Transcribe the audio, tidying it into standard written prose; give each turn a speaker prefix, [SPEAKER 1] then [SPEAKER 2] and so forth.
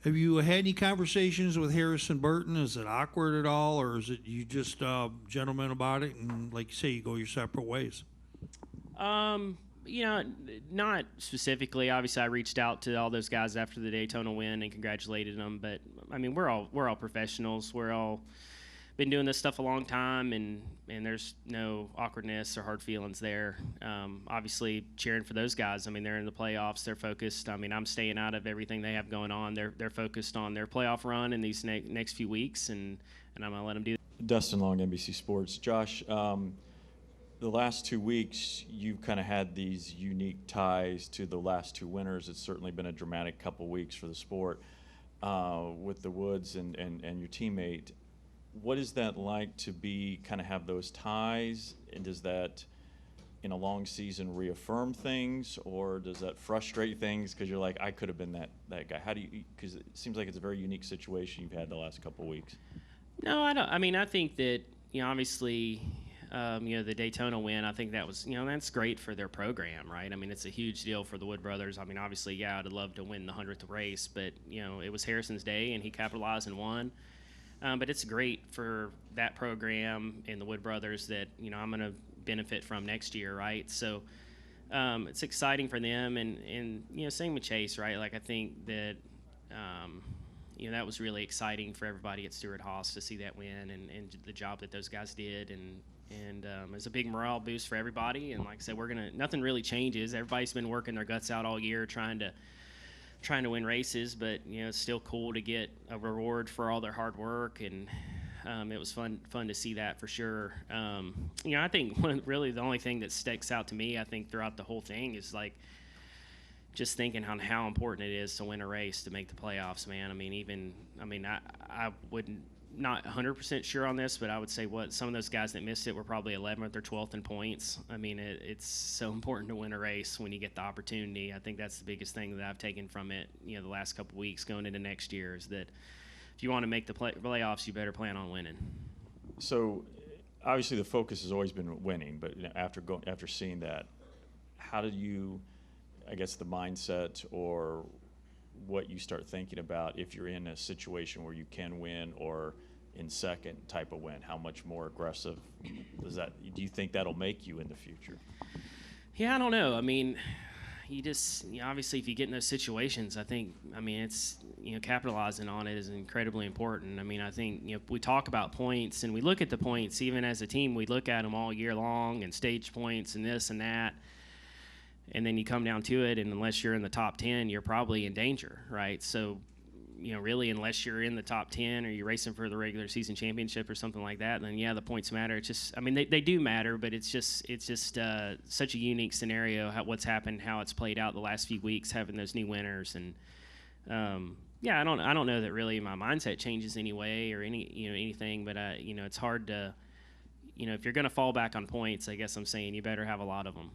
[SPEAKER 1] Have you had any conversations with Harrison Burton? Is it awkward at all, or is it you just gentlemen about it and, like you say, you go your separate ways?
[SPEAKER 2] You know, not specifically. Obviously, I reached out to all those guys after the Daytona win and congratulated them. But I mean, we're all professionals. We're all been doing this stuff a long time, and there's no awkwardness or hard feelings there. Obviously, cheering for those guys. I mean, they're in the playoffs. They're focused. I mean, I'm staying out of everything they have going on. They're focused on their playoff run in these next few weeks, and I'm gonna let them do that.
[SPEAKER 3] Dustin Long, NBC Sports. Josh, the last 2 weeks, you've kind of had these unique ties to the last two winners. It's certainly been a dramatic couple weeks for the sport with the Woods and your teammate. What is that like to be kind of have those ties, and does that in a long season reaffirm things, or does that frustrate things because you're like, I could have been that guy? How do you, because it seems like it's a very unique situation you've had the last couple of weeks.
[SPEAKER 2] No, I don't. I mean, I think that, you know, obviously, the Daytona win, I think that was, that's great for their program, right? I mean, it's a huge deal for the Wood brothers. I mean, obviously, yeah, I'd love to win the 100th race, but, it was Harrison's day and he capitalized and won. But it's great for that program and the Wood brothers that, I'm going to benefit from next year, right? So it's exciting for them. And same with Chase, right? Like, I think that, that was really exciting for everybody at Stewart-Haas to see that win and the job that those guys did. And it's a big morale boost for everybody. And like I said, nothing really changes. Everybody's been working their guts out all year trying to win races, but it's still cool to get a reward for all their hard work, and it was fun to see that for sure. I think really the only thing that sticks out to me, I think throughout the whole thing, is like just thinking on how important it is to win a race to make the playoffs, man. I wouldn't, not 100% sure on this, but I would say some of those guys that missed it were probably 11th or 12th in points. I mean, it's so important to win a race when you get the opportunity. I think that's the biggest thing that I've taken from it, the last couple of weeks going into next year, is that if you want to make the playoffs, you better plan on winning.
[SPEAKER 3] So obviously the focus has always been winning, but after seeing that, how did you, I guess, the mindset or what you start thinking about if you're in a situation where you can win, or in second type of win, how much more aggressive do you think that'll make you in the future?
[SPEAKER 2] Yeah, I don't know. I mean, you just, obviously if you get in those situations, it's, capitalizing on it is incredibly important. I mean, I think, we talk about points and we look at the points, even as a team, we look at them all year long and stage points and this and that. And then you come down to it, and unless you're in the top 10, you're probably in danger, right? So, really, unless you're in the top 10 or you're racing for the regular season championship or something like that, then yeah, the points matter. It's just, they do matter, but it's just such a unique scenario, what's happened, how it's played out the last few weeks, having those new winners, and yeah, I don't know that really my mindset changes anyway or anything, but it's hard to, if you're going to fall back on points, I guess I'm saying you better have a lot of them.